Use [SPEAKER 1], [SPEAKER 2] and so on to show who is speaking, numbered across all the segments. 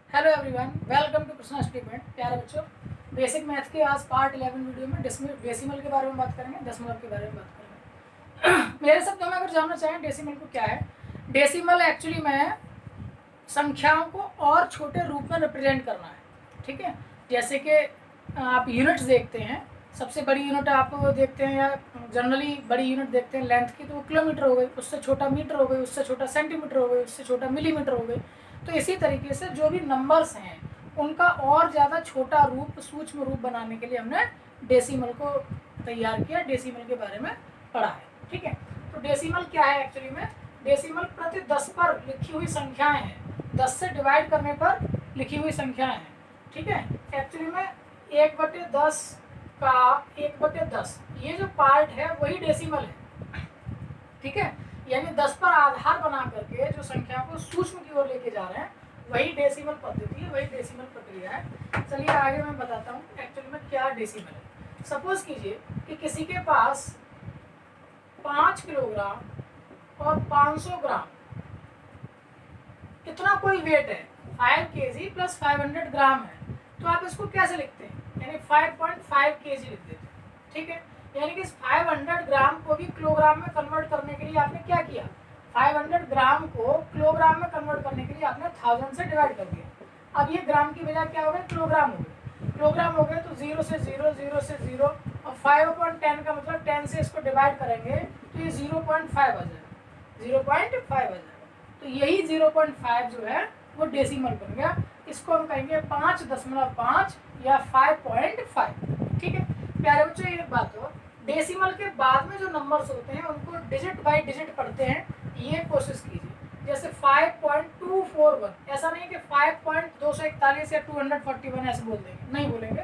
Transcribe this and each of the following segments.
[SPEAKER 1] Hello everyone, welcome to Krishna statement. प्यारे बच्चों, basic math के आज पार्ट 11 वीडियो में डेसिमल के बारे में बात करेंगे, दशमलव के बारे में बात करेंगे। मेरे शब्दों में अगर जानना चाहें डेसिमल को क्या है, डेसिमल एक्चुअली में संख्याओं को और छोटे रूप में रिप्रेजेंट करना है। ठीक है, जैसे कि आप यूनिट्स देखते हैं, सबसे बड़ी यूनिट आप देखते हैं या जनरली बड़ी यूनिट देखते हैं लेंथ की, तो वो किलोमीटर हो गई, उससे छोटा मीटर हो गई, उससे छोटा सेंटीमीटर हो गई, उससे छोटा मिलीमीटर हो गई। तो इसी तरीके से जो भी नंबर्स हैं उनका और ज़्यादा छोटा रूप, सूक्ष्म रूप बनाने के लिए हमने डेसिमल को तैयार किया, डेसिमल के बारे में पढ़ा है। ठीक है, तो डेसिमल क्या है एक्चुअली में? डेसिमल प्रति 10 पर लिखी हुई संख्याएं हैं, 10 से डिवाइड करने पर लिखी हुई संख्याएं हैं। ठीक है, एक्चुअली में 1/10 का 1/10 ये जो पार्ट है वही डेसिमल है। ठीक है, यानी 10 पर आधार बना करके जो संख्या को सूक्ष्म की ओर लेके जा रहे हैं वही डेसिमल पद्धति है, वही डेसिमल प्रक्रिया है। चलिए आगे मैं बताता हूँ एक्चुअली में क्या डेसिमल है। सपोज कीजिए कि किसी के पास 5 किलोग्राम और 500 ग्राम इतना कोई वेट है, 5 kg प्लस 500 ग्राम है, तो आप इसको कैसे लिखते हैं? यानी 5.5 kg लिख देते हैं। ठीक है, यानी कि इस 500 ग्राम को भी किलोग्राम में कन्वर्ट करने के लिए आपने क्या किया? 500 ग्राम को किलोग्राम में कन्वर्ट करने के लिए आपने 1000 से डिवाइड कर दिया। अब ये ग्राम की बजाय क्या हो गया? किलोग्राम हो गए। किलोग्राम हो गए तो 0 से 0, 0 से 0, और 5/10 का मतलब 10 से इसको डिवाइड करेंगे तो ये 0.5 आ जाएगा, 0.5 आ जाएगा। तो यही 0.5 जो है वो डेसिमल बन गया। इसको हम कहेंगे 5.5 या 5.5। ठीक है प्यारे बच्चों, एक बात हो, डेसिमल के बाद में जो नंबर्स होते हैं उनको डिजिट बाय डिजिट पढ़ते हैं, ये कोशिश कीजिए। जैसे 5.241, ऐसा नहीं कि 5.241 या 241 ऐसे बोल देंगे, नहीं बोलेंगे।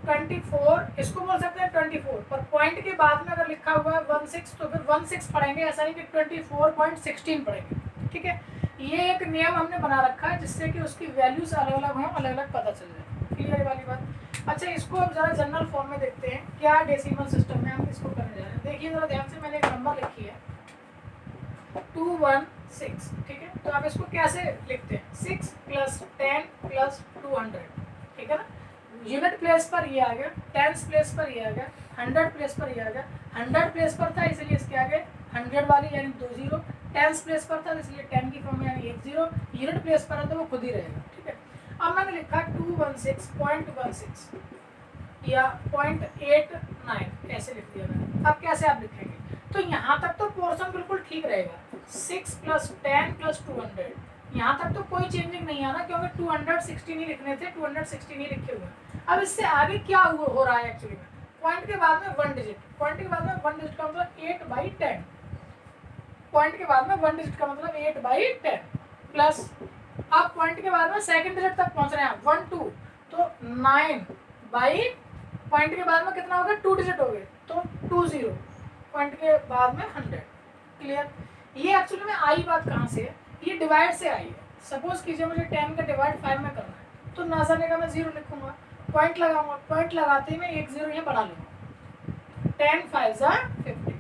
[SPEAKER 1] 24 इसको बोल सकते हैं 24, पर पॉइंट के बाद में अगर लिखा हुआ है 16 तो फिर 16 पढ़ेंगे, ऐसा नहीं कि 24.16 पढ़ेंगे। ठीक है, ये एक नियम हमने बना रखा है जिससे कि उसकी वैल्यूज अलग अलग हों, अलग अलग पता चल जाए। क्लियर वाली बात। अच्छा, इसको अब जरा जनरल फॉर्म में देखते हैं क्या डेसिमल सिस्टम में हम इसको करने जा रहे हैं। देखिए जरा ध्यान से, मैंने एक नंबर लिखी है 216। ठीक है, तो आप इसको कैसे लिखते हैं? 6 + 10 + 200। ठीक है ना, यूनिट प्लेस पर ये आ गया, टेंस प्लेस पर ये आ गया, 100 प्लेस पर ये आ गया। 100 प्लेस पर था इसलिए इसके आगे 100 वाली यानी 2 0, टेंस प्लेस पर था इसलिए 10 की फॉर्म में यानी 1 0, यूनिट प्लेस पर है तो वो खुद ही रहेगा। ठीक है, अब मैंने लिखा 216.16 या 0.89 ऐसे लिख दिया मैंने। अब कैसे आप लिखेंगे? तो यहाँ तक तो पोर्शन बिल्कुल ठीक रहेगा, 6 + 10 + 200, यहाँ तक तो कोई चेंजिंग नहीं आना, क्योंकि 216 ही लिखने थे, 216 ही लिखे हुए। अब इससे आगे क्या हो रहा है एक्चुअली में? पॉइंट के बाद में 1 डिजिट, पॉइंट के बाद में 1 डिजिट का मतलब 8/10, पॉइंट के बाद में 1 डिजिट का मतलब 8/10 प्लस, अब पॉइंट के बाद में सेकंड डिजिट तक पहुंच रहे हैं 1 2, तो 9 बाई पॉइंट के बाद में कितना हो गया? 2 डिजिट हो गए तो 20, पॉइंट के बाद में 100। क्लियर? ये एक्चुअली में आई बात कहाँ से है? ये डिवाइड से आई है। सपोज कीजिए मुझे 10 का डिवाइड 5 में करना है, तो ना जाने का मैं 0 लिखूंगा, पॉइंट लगाऊंगा, पॉइंट लगाते ही मैं 1 0 ये बढ़ा लूंगा, 10 5 50।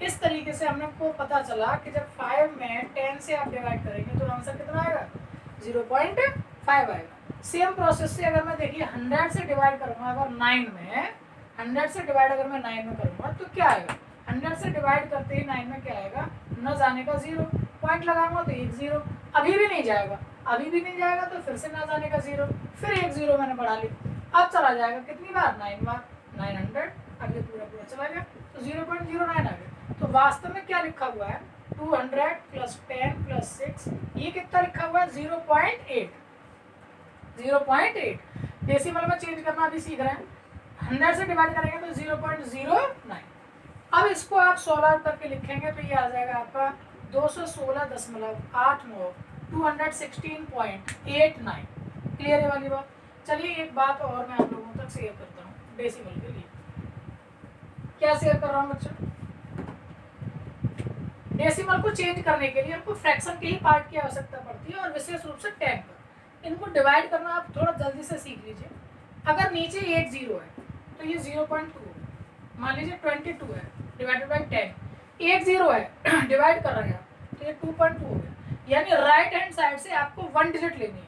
[SPEAKER 1] इस तरीके से हमने को पता चला कि जब 5 में 10 से आप डिवाइड करेंगे तो आंसर कितना आएगा? 0.5 आएगा। सेम प्रोसेस से अगर मैं देखिए 100 से डिवाइड करूंगा, अगर 9 में 100 से डिवाइड अगर मैं 9 में करूंगा तो क्या आएगा? 100 से डिवाइड करते ही 9 में क्या आएगा? न जाने का 0, पॉइंट लगाऊंगा तो 1 0, अभी भी नहीं जाएगा, अभी भी नहीं जाएगा तो फिर से ना जाने का 0, फिर 1 0 मैंने बढ़ा ली। अब चला जाएगा कितनी बार? 9 बार, 900, अब ये पूरा पूरा चला गया तो 0.09 आ गया। तो वास्तव में क्या लिखा हुआ है? 200 + 10 + 6, ये कितना लिखा हुआ है? 0.8, 0.8। डेसिमल में चेंज करना अभी सीख रहे हैं, 100 से डिवाइड करेंगे तो 0.09। अब इसको आप 16 करके लिखेंगे तो ये आ जाएगा आपका 216.89, 216.89। क्लियर है वाली बात? चलिए एक बात और मैं आप लोगों तक शेयर करता हूँ डेसिमल के लिए। क्या शेयर कर रहा हूँ बच्चों? डेसिमल को चेंज करने के लिए हमको फ्रैक्शन के ही पार्ट की आवश्यकता पड़ती है, और विशेष रूप से 10 पर। इनको डिवाइड करना आप थोड़ा जल्दी से सीख लीजिए। अगर नीचे 1 0 है तो ये 0.2, मान लीजिए 22 है डिवाइडेड बाई 10, 1 0 है डिवाइड कर रहे हैं तो ये 2.2 हो गया। यानी राइट हैंड साइड से आपको 1 डिजिट लेनी है,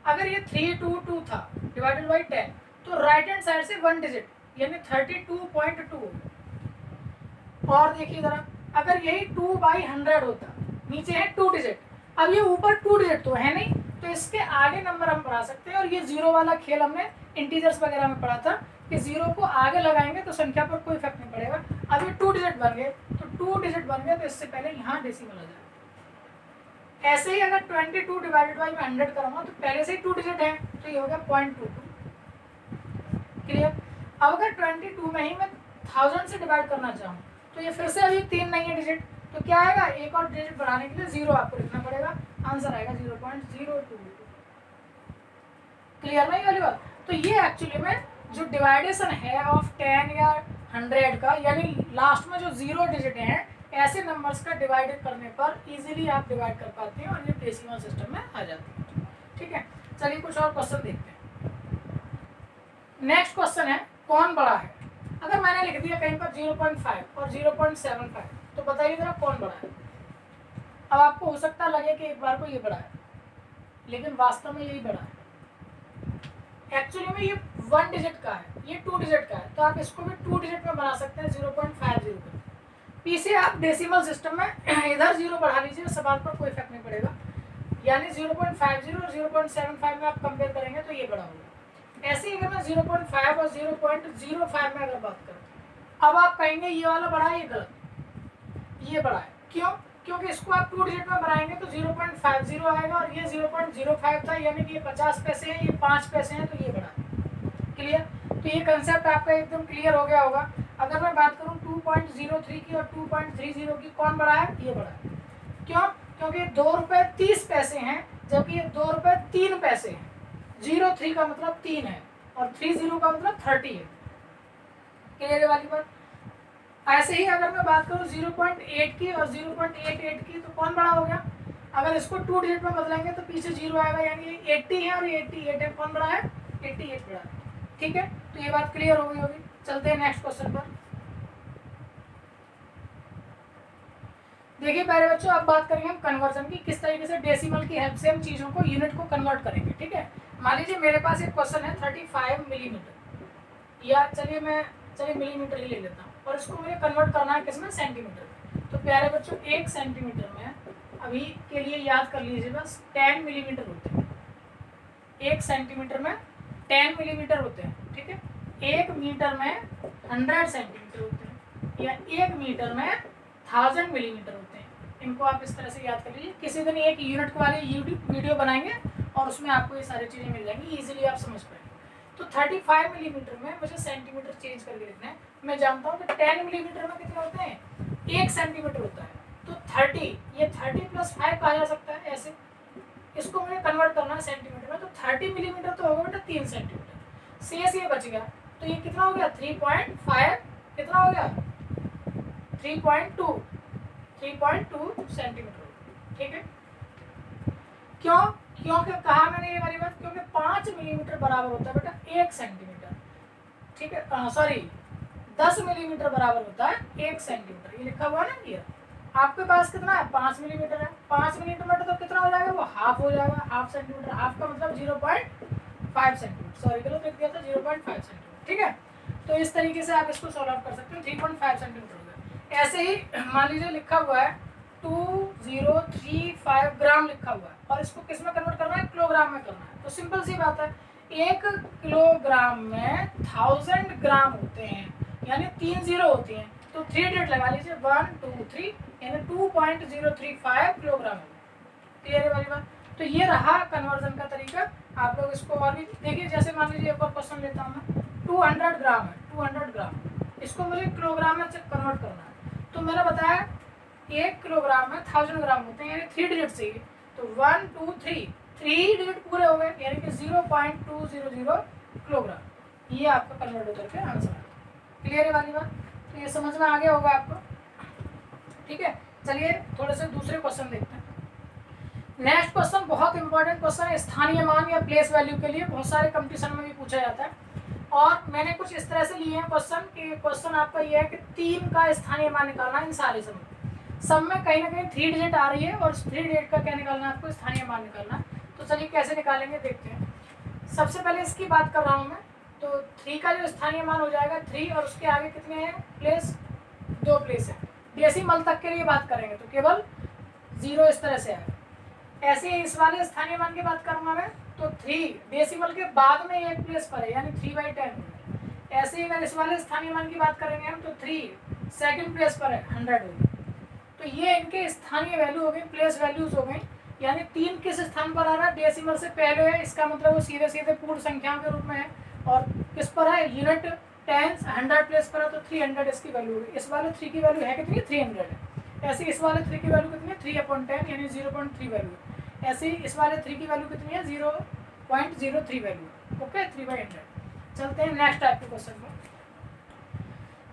[SPEAKER 1] अगर ये 322 था डिवाइडेड बाई 10, तो राइट हैंड साइड से 1 डिजिट यानी 32.2। और देखिए जरा, अगर यही 2/100 होता, नीचे है 2 डिजिट, अब ये ऊपर 2 डिजिट तो है नहीं, तो इसके आगे नंबर हम बढ़ा सकते हैं। और ये जीरो वाला खेल हमने इंटीजर्स वगैरह में पढ़ा था कि जीरो को आगे लगाएंगे तो संख्या पर कोई इफेक्ट नहीं पड़ेगा। अब ये 2 डिजिट बन गए, तो 2 डिजिट बन गए तो इससे पहले यहाँ डेसिमल आ जाएगा। ऐसे ही अगर 22 डिवाइडेड बाई मैं 100 करूँगा तो पहले से ही 2 डिजिट है, तो ये हो गया 0.22। क्लियर। अब अगर 22 में ही मैं 1000 से डिवाइड करना चाहूँ तो ये फिर से अभी 3 नहीं है डिजिट, तो क्या आएगा, एक और डिजिट बढ़ाने के लिए 0 आपको लिखना पड़ेगा, आंसर आएगा 0.022। क्लियर नहीं वाली बात। तो ये एक्चुअली में जो डिवाइडेशन है ऑफ 10 या 100 का, यानी लास्ट में जो 0 डिजिट हैं, ऐसे नंबर्स का डिवाइड करने पर इजीली आप डिवाइड कर पाते हैं और ये डेसिमल सिस्टम में आ जाते हैं। ठीक है, चलिए कुछ और क्वेश्चन देखते हैं। नेक्स्ट क्वेश्चन है कौन बड़ा है। अगर मैंने लिख दिया कहीं पर 0.5 और 0.75, तो बताइए जरा कौन बड़ा है। अब आपको हो सकता लगे कि एक बार को ये बड़ा है, लेकिन वास्तव में यही बड़ा है। एक्चुअली में ये 1 डिजिट का है, ये 2 डिजिट का है, तो आप इसको भी 2 डिजिट में बना सकते हैं 0.50 का। पीछे आप डेसिमल सिस्टम में इधर 0 बढ़ा लीजिए, सवाल पर कोई इफेक्ट नहीं पड़ेगा। यानी 0.50 और 0.75 में आप कंपेयर करेंगे तो ये बड़ा होगा। ऐसे ही अगर मैं 0.5 और 0.05 में अगर बात करूँ, अब आप कहेंगे ये वाला बड़ा है, ये गलत, ये बड़ा है। क्यों? क्योंकि इसको आप 2 डिजिट में बनाएंगे तो 0.50 आएगा और ये 0.05 था, यानी कि ये 50 पैसे हैं, ये 5 पैसे हैं, तो ये बड़ा है। क्लियर। तो ये कंसेप्ट आपका एकदम क्लियर हो गया होगा। अगर मैं बात करूँ 2.03 की और 2.30 की, कौन बड़ा है, ये बड़ा है। क्यों? क्योंकि 2 रुपये 30 पैसे हैं, जबकि ये 2 रुपये 3 पैसे हैं। 03 का मतलब 3 है और 30 का मतलब 30 है। क्लियर वाली बात। ऐसे ही अगर मैं बात करूँ 0.8 की और 0.88 की, तो कौन बड़ा हो गया। अगर इसको 2 डिजिट में बदलेंगे तो पीछे 0 आएगा, यानी 80 है और 88 है, कौन बड़ा है, 88 बड़ा है। ठीक है, तो ये बात क्लियर हो गई होगी। चलते हैं नेक्स्ट क्वेश्चन पर। देखिए प्यारे बच्चों, अब बात करेंगे हम कन्वर्जन की, किस तरीके से डेसिमल की हेल्प से हम चीज़ों को, यूनिट को कन्वर्ट करेंगे। ठीक है, मान लीजिए मेरे पास एक क्वेश्चन है 35 मिलीमीटर, या चलिए मिलीमीटर ही ले लेता हूँ, और इसको मुझे कन्वर्ट करना है किसमें, सेंटीमीटर में। तो प्यारे बच्चों 1 सेंटीमीटर में, अभी के लिए याद कर लीजिए बस, 10 मिलीमीटर होते हैं। 1 सेंटीमीटर में 10 मिलीमीटर होते हैं। ठीक है, 1 मीटर में 100 सेंटीमीटर होते हैं, या 1 मीटर में 1000 मिलीमीटर होते हैं। इनको आप इस तरह से याद कर लीजिए। किसी दिन एक यूनिट वाले वीडियो बनाएंगे और उसमें आपको ये सारी चीज़ें मिल जाएंगी, इजीली आप समझ पाएंगे। तो 35 मिलीमीटर में मुझे सेंटीमीटर चेंज करके लिखना है। मैं जानता हूँ कि 10 मिलीमीटर में कितने होते हैं, 1 सेंटीमीटर होता है, तो 30, ये 30 + 5 कहा जा सकता है। ऐसे इसको मुझे कन्वर्ट करना है सेंटीमीटर में, तो 30 मिलीमीटर तो होगा बेटा 3 सेंटीमीटर, शेष ये बच गया, तो ये कितना हो गया, 3.5, कितना हो गया, 3.2 सेंटीमीटर। ठीक है, क्यों? क्योंकि कहा मैंने ये वाली बात, क्योंकि 5 मिलीमीटर बराबर होता है बेटा 1 सेंटीमीटर। ठीक है, सॉरी 10 मिलीमीटर बराबर होता है 1 सेंटीमीटर, ये लिखा हुआ है ना। ये आपके पास कितना है, 5 मिलीमीटर है। 5 मिलीमीटर तो कितना हो जाएगा, वो हाफ हो जाएगा, हाफ सेंटीमीटर। हाफ का मतलब 0.5 सेंटीमीटर, सॉरी गलत लिख दिया था, 0.5 सेंटीमीटर। ठीक है, तो इस तरीके से आप इसको सॉल्व कर सकते हो। 3.5 सेंटीमीटर हो गया। ऐसे ही मान लीजिए लिखा हुआ है 2035 ग्राम लिखा हुआ है, और इसको किस में कन्वर्ट करना है, किलोग्राम में करना है। तो सिंपल सी बात है, 1 किलोग्राम में 1000 ग्राम होते हैं, यानी 3 जीरो होती हैं, तो 3 डिजिट लगा लीजिए, 1 2 3, यानी 2.035 किलोग्राम। क्लियर वाली बात। तो ये रहा कन्वर्जन का तरीका। आप लोग इसको और भी देखिए, जैसे मान लीजिए एक और क्वेश्चन लेता हूँ मैं, 200 ग्राम है, 200 ग्राम, इसको मुझे किलोग्राम में कन्वर्ट करना है। तो मैंने बताया 1 किलोग्राम में 1000 ग्राम होते हैं, यानी 3 डिजिट चाहिए, तो 1 2 3 डिजिट पूरे हो गए, यानी कि 0.200 किलोग्राम। ये आपका कन्वर्ट करके आंसर है। क्लियर है वाली बात। तो ये समझ में आ गया होगा आपको। ठीक है, चलिए थोड़े से दूसरे क्वेश्चन देखते हैं। नेक्स्ट क्वेश्चन बहुत इंपॉर्टेंट क्वेश्चन है, स्थानीय मान या प्लेस वैल्यू के लिए बहुत सारे कंपटीशन में भी पूछा जाता है। और मैंने कुछ इस तरह से लिए हैं क्वेश्चन कि क्वेश्चन आपका ये है कि 3 का स्थानीय मान निकालना है इन सारे सब में कहीं ना कहीं 3 डिजिट आ रही है, और 3 डिजिट का क्या निकालना है आपको, स्थानीय मान निकालना है। तो चलिए कैसे निकालेंगे देखते हैं। सबसे पहले इसकी बात कर रहा हूँ मैं, तो 3 का जो स्थानीय मान हो जाएगा 3 और उसके आगे कितने हैं प्लेस, 2 प्लेस है। डेसिमल तक के लिए बात करेंगे तो केवल 0 इस तरह से आएगा। ऐसे ही इस वाले स्थानीय मान की बात करूँगा मैं तो 3 डेसिमल के बाद में एक प्लेस पर है यानी 3/10। ऐसे ही अगर इस वाले स्थानीय मान की बात करेंगे हम तो 3 सेकंड प्लेस पर है 100 होगी। तो ये इनके स्थानीय वैल्यू हो गई, प्लेस वैल्यूज हो गई। यानी 3 किस स्थान पर आ रहा है, डेसिमल से पहले है, इसका मतलब वो सीधे सीधे पूर्ण संख्याओं के रूप में है। और किस पर है, यूनिट, टेंस, 100 प्लेस पर है तो 300 इसकी वैल्यू होगी। इस वाले 3 की वैल्यू है कितनी, 300 है। ऐसे इस वाले 3 की वैल्यू कितनी है, 3/10 यानी 0.3 वैल्यू है। ऐसे ही इस वाले 3 की वैल्यू कितनी है, 0.03 वैल्यू। ओके, 3/100। चलते हैं नेक्स्ट टाइप के क्वेश्चन पर।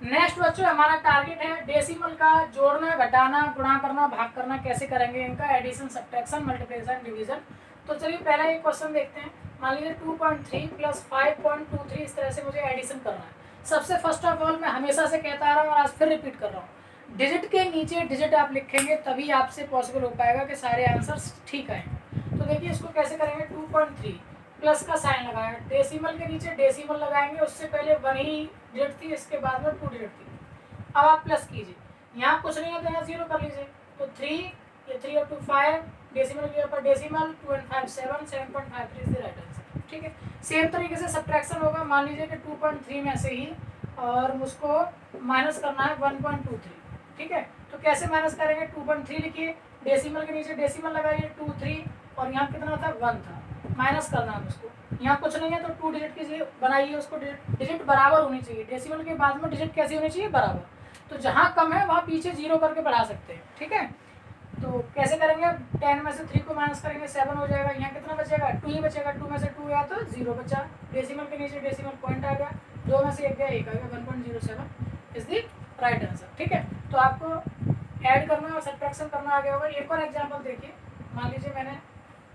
[SPEAKER 1] नेक्स्ट बच्चों हमारा टारगेट है डेसिमल का जोड़ना, घटाना, गुणा करना, भाग करना कैसे करेंगे, इनका एडिशन, सब्ट्रैक्शन, मल्टीप्लिकेशन, डिवीजन। तो चलिए पहला एक क्वेश्चन देखते हैं। मान लीजिए 2.3 प्लस 5.23 इस तरह से मुझे एडिशन करना है। सबसे फर्स्ट ऑफ ऑल मैं हमेशा से कहता आ रहा हूँ और आज फिर रिपीट कर रहा हूँ, डिजिट के नीचे डिजिट आप लिखेंगे तभी आपसे पॉसिबल हो पाएगा कि सारे आंसर्स ठीक आए। तो देखिए इसको कैसे करेंगे, 2.3 प्लस का साइन लगाया, डेसिमल के नीचे डेसिमल लगाएंगे, उससे पहले 1 ही डिजिट थी, इसके बाद में 2 डिजिट थी। अब आप प्लस कीजिए, यहाँ कुछ नहीं है तो यहाँ 0 कर लीजिए। तो 3, ये 3 और 2 5, डेसिमल के ऊपर decimal, 2 and 5 7, 7.53 is the right answer. ठीक है, सेम तरीके से सब्ट्रैक्शन होगा। मान लीजिए कि 2.3 में से ही और उसको माइनस करना है 1.23। ठीक है, तो कैसे माइनस करेंगे, 2.3 लिखिए, डेसिमल के नीचे डेसिमल लगाइए, 2 3 और यहाँ कितना था, 1 था, माइनस करना है उसको। यहाँ कुछ नहीं है तो 2 डिजिट की बनाइए उसको, डिजिट बराबर होनी चाहिए। डेसिमल के बाद में डिजिट कैसी होनी चाहिए, बराबर। तो जहाँ कम है वहाँ पीछे 0 करके बढ़ा सकते हैं। ठीक है, तो कैसे करेंगे, 10 में से 3 को माइनस करेंगे 7 हो जाएगा। यहाँ कितना बचेगा, 2 ही बचेगा, 2 में से 2 गया तो 0 बचा। डेसिमल के नीचे डेसिमल पॉइंट आ गया, 2 में से 1 गया, 1 आ गया, 1.07 इज द राइट आंसर। ठीक है, तो आपको ऐड करना और सब्ट्रैक्शन करना आ गया होगा। एक और एग्जाम्पल देखिए, मान लीजिए मैंने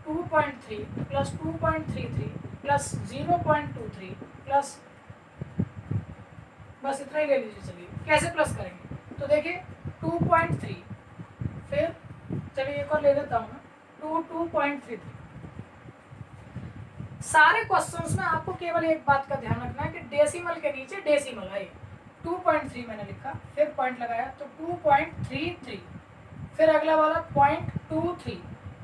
[SPEAKER 1] 2.3 प्लस 2.33 प्लस 0.23 प्लस, बस इतना ही ले लीजिए। चलिए कैसे प्लस करेंगे, तो देखिए 2.3, फिर चलिए एक और ले लेता हूँ मैं 2.33। सारे क्वेश्चंस में आपको केवल एक बात का ध्यान रखना है कि डेसिमल के नीचे डेसिमल आए। 2.3 मैंने लिखा, फिर पॉइंट लगाया तो 2.33, फिर अगला वाला 0.23,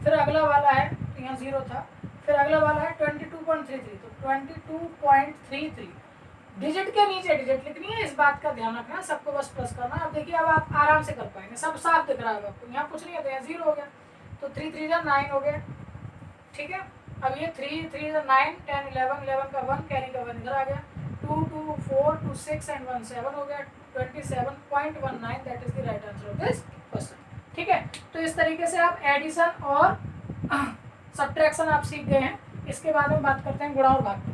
[SPEAKER 1] फिर अगला वाला है तो यहाँ 0 था, फिर अगला वाला है 22.33 तो 22.33। डिजिट के नीचे डिजिट लिखनी है, इस बात का ध्यान रखना, सबको बस प्लस करना। अब देखिए अब आप आराम से कर पाएंगे, सब साफ दिख रहा है आपको, यहाँ कुछ नहीं है तो यहाँ 0 हो गया, तो 3 3 जा 9 हो गया। ठीक है, अब ये 3 3 जा 9, 10 11, 11 का 1, कैरी का 1 इधर आ गया, 2 2 4 2 6 एंड 1 7 हो गया, 27.19 that is the right answer of this question. ठीक है, तो इस तरीके से आप एडिशन और सब्ट्रैक्शन आप सीख गए हैं। इसके बाद में बात करते हैं गुणा और भाग।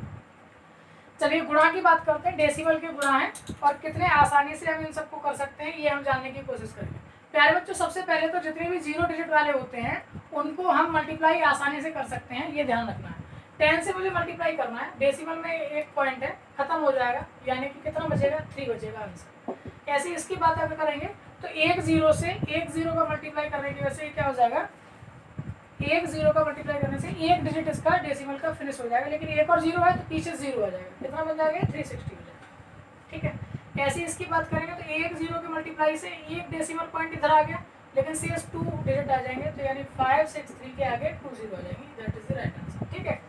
[SPEAKER 1] चलिए गुणा की बात करते हैं, डेसिमल के गुणा हैं और कितने आसानी से हम इन सबको कर सकते हैं ये हम जानने की कोशिश करेंगे। प्यारे बच्चों, सबसे पहले तो जितने भी 0 डिजिट वाले होते हैं उनको हम मल्टीप्लाई आसानी से कर सकते हैं, ये ध्यान रखना है। 10 से मुझे मल्टीप्लाई करना है, डेसिमल में एक पॉइंट है, खत्म हो जाएगा, यानी कि कितना बचेगा, 3 बचेगा आंसर। ऐसे इसकी बात अगर करेंगे तो एक 0 से एक 0 का मल्टीप्लाई करने की वजह से क्या हो जाएगा, एक 0 का मल्टीप्लाई करने से एक डिजिट इसका डेसिमल का फिनिश हो जाएगा, लेकिन एक और 0 है तो पीछे 0 आ जाएगा, कितना बन जाएगा, 360 हो जाएगा। ठीक है, ऐसे इसकी बात करेंगे तो एक 0 के मल्टीप्लाई से एक डेसिमल पॉइंट इधर आ गया, लेकिन शेष 2 डिजिट आ जाएंगे, तो यानी 5 6 3 के आगे 2 0 आ जाएंगी, that is the right answer. ठीक है,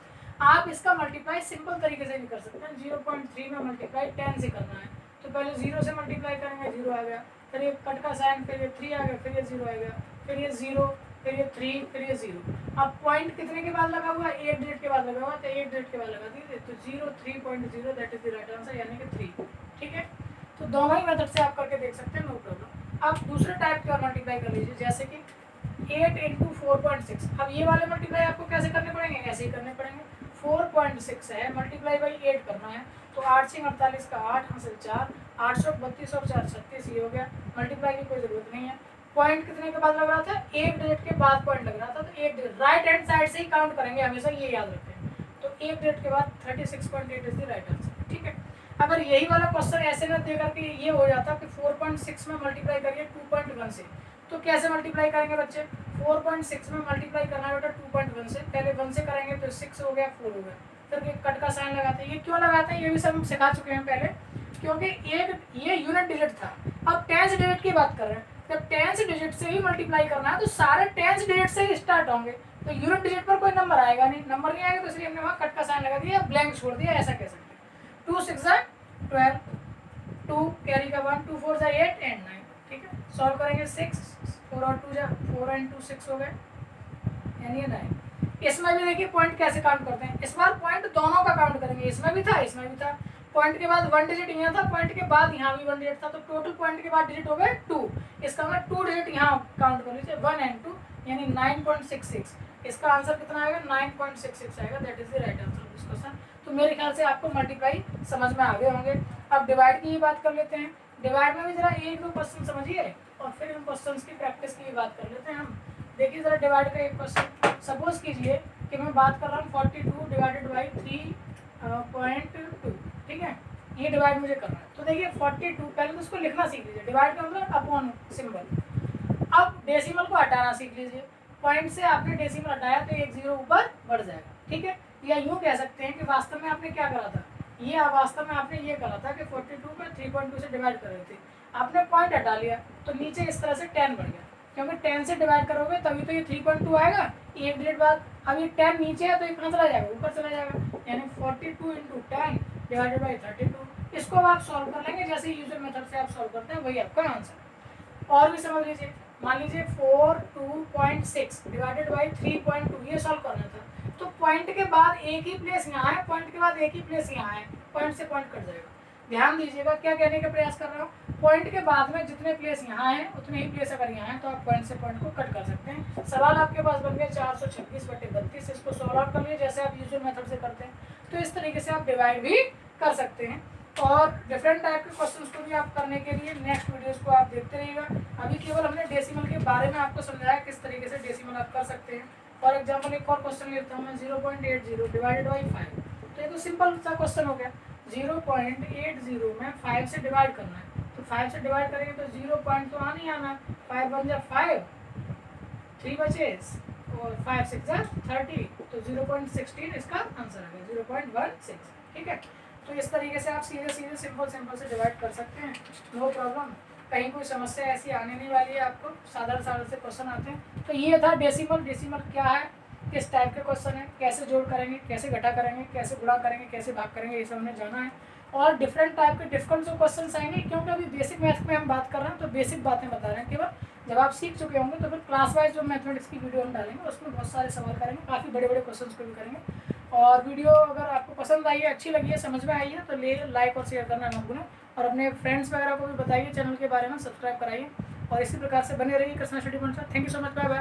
[SPEAKER 1] आप इसका मल्टीप्लाई सिंपल तरीके से भी कर सकते हैं। 0.3 में मल्टीप्लाई 10 से करना है तो पहले 0 से मल्टीप्लाई करेंगे, 0 आ गया, फिर ये कट का साइन, फिर ये 3 आ गया, फिर ये 0 आ गया, फिर ये 0, फिर ये 3, फिर ये 0। अब पॉइंट कितने के बाद लगा हुआ है, एक डिजिट के बाद लगा हुआ, तो एक डिजिट के बाद लगा दिए तो 0 3.0 that is the right answer, यानी कि 3। ठीक है, तो दोनों ही मेथड से आप करके देख सकते हैं, नो प्रॉब्लम। अब दूसरे टाइप का मल्टीप्लाई कर लीजिए, जैसे कि 8 × 4.6। अब ये वाले मल्टीप्लाई आपको कैसे करने पड़ेंगे, ऐसे ही करने पड़ेंगे। 4.6 है, मल्टीप्लाई बाई 8 करना है, तो 8 से 48 का 8 हासिल 4, 832 और 4 36 ये हो गया। मल्टीप्लाई की कोई जरूरत नहीं है। पॉइंट कितने के बाद लग रहा था, एक डिजिट के बाद पॉइंट लग रहा था, तो एक डिजिट राइट हैंड साइड से ही काउंट करेंगे हमेशा, ये याद रखें। तो एक डिजिट के बाद 36.8 इज द राइट आंसर। ठीक है, अगर यही वाला क्वेश्चन ऐसे न दे करके ये हो जाता कि 4.6 में मल्टीप्लाई करिए 2.1 से, तो कैसे मल्टीप्लाई करेंगे बच्चे, 4.6 में मल्टीप्लाई करना है बेटा 2.1 से। पहले 1 से करेंगे तो 6 हो गया, 4 हो गया, फिर एक कट का साइन लगाते हैं। ये क्यों लगाते हैं ये भी सब हम सिखा चुके हैं पहले, क्योंकि एक ये यूनिट डिजिट था, अब टेंस डिजिट की बात कर रहे हैं। जब टेंस डिजिट से ही मल्टीप्लाई करना है तो सारे टेंस डिजिट से ही स्टार्ट होंगे, तो यूनिट डिजिट पर कोई नंबर आएगा नहीं, नंबर नहीं आएगा तो इसलिए हमने वहाँ कट का साइन लगा दिया, ब्लैंक छोड़ दिया, ऐसा कह सकते हैं। 2 6 12, 2 कैरी का 1, 2 4 8 एंड 9, ठीक है। सॉल्व करेंगे 6, 4 और 2 4 एंड 2 6 हो गए, यानी ये 9। इसमें भी देखिए पॉइंट कैसे काउंट करते हैं, इस बार पॉइंट दोनों का काउंट करेंगे, इसमें भी था इसमें भी था। पॉइंट के बाद 1 डिजिट यहाँ था, पॉइंट के बाद यहाँ भी 1 डिजिट था, तो टोटल पॉइंट के बाद डिजिट हो गए 2। इसका मतलब 2 डिजिट यहाँ काउंट कर लीजिए, 1 एंड 2 यानी 9.66। इसका आंसर कितना आएगा, 9.66 आएगा, that is the right answer of this question. तो मेरे ख्याल से आपको मल्टीप्लाई समझ में आ गए होंगे। अब डिवाइड की ही बात कर लेते हैं। डिवाइड में भी जरा एक दो क्वेश्चन समझिए और फिर इन क्वेश्चंस की प्रैक्टिस की भी बात कर लेते हैं हम। देखिए जरा डिवाइड का एक क्वेश्चन, सपोज कीजिए कि मैं बात कर रहा हूँ 42 डिवाइडेड बाई 3.2, ठीक है, ये डिवाइड मुझे करना है। तो देखिए 42, पहले तो उसको लिखना सीख लीजिए, डिवाइड का मतलब अपॉन सिंबल। अब डेसिमल को हटाना सीख लीजिए, पॉइंट से आपने डेसिमल हटाया तो एक जीरो ऊपर बढ़ जाएगा, ठीक है। या यूँ कह सकते हैं कि वास्तव में आपने क्या करा था, ये वास्तव में आपने ये करा था कि 42 को 3.2 से डिवाइड कर रहे थे, आपने पॉइंट हटा लिया तो नीचे इस तरह से 10 बढ़ गया, क्योंकि 10 से डिवाइड करोगे तभी तो ये 3.2 आएगा, एक डिजिट बाद। अब ये 10 नीचे है तो ये कहाँ चला जाएगा, ऊपर चला जाएगा, यानी 42 इंटू 10 डिवाइडेड बाई 32। इसको आप सॉल्व कर लेंगे, जैसे यूजुअल मेथड से आप सॉल्व करते हैं वही आपका आंसर। और भी समझ लीजिए, मान लीजिए 42.6 डिवाइडेड बाई 3.2, ये सॉल्व करना था। तो पॉइंट के बाद एक ही प्लेस यहाँ है, पॉइंट के बाद एक ही प्लेस यहाँ है, पॉइंट से पॉइंट कट जाएगा। ध्यान दीजिएगा क्या कहने का प्रयास कर रहा हूँ, पॉइंट के बाद में जितने प्लेस यहाँ हैं उतने ही प्लेस अगर यहाँ है तो आप पॉइंट से पॉइंट को कट कर सकते हैं। सवाल आपके पास बन गया 426/32, इसको सॉल्व आउट कर लीजिए जैसे आप यूजुअल मेथड से करते हैं। तो इस तरीके से आप डिवाइड भी कर सकते हैं। और डिफरेंट टाइप के क्वेश्चंस को भी आप करने के लिए नेक्स्ट वीडियोस को आप देखते रहिएगा। अभी केवल हमने डेसिमल के बारे में आपको समझाया किस तरीके से डेसिमल आप कर सकते हैं। फॉर एग्जाम्पल एक और क्वेश्चन लेता हूँ मैं, 0.80 डिवाइडेड बाई 5। तो ये तो सिंपल सा क्वेश्चन हो गया, 0.80 में 5 से डिवाइड करना है, तो 5 से डिवाइड करेंगे तो 0 पॉइंट तो आना ही आना, 5 बन जा 5, 3 बचे और 5 6 जा 30, तो 0.16 इसका आंसर आ गया, 0.16, ठीक है। तो इस तरीके से आप सीधे सीधे सिंपल से डिवाइड कर सकते हैं, नो प्रॉब्लम। कहीं कोई समस्या ऐसी आने नहीं वाली है आपको, साधारण से क्वेश्चन आते हैं। तो ये था डेसिमल। डेसिमल क्या है, किस टाइप के क्वेश्चन है, कैसे जोड़ करेंगे, कैसे घटा करेंगे, कैसे गुणा करेंगे, कैसे भाग करेंगे, ये सब हमें जाना है। और डिफरेंट टाइप के डिफिकल्ट जो क्वेश्चन आएंगे, क्योंकि अभी बेसिक मैथ में हम बात कर रहे हैं तो बेसिक बातें बता रहे हैं केवल। जब आप सीख चुके होंगे तो फिर क्लास वाइज जो मैथमेटिक्स की वीडियो हम डालेंगे उसमें बहुत सारे सवाल करेंगे, काफ़ी बड़े बड़े क्वेश्चन को भी करेंगे। और वीडियो अगर आपको पसंद आई है, अच्छी लगी है, समझ में आई है तो लाइक और शेयर करना मत भूलें। और अपने फ्रेंड्स वगैरह को भी बताइए, चैनल के बारे में सब्सक्राइब कराइए और इसी प्रकार से बने रहिए Krishna study point. Thank you so much, bye bye.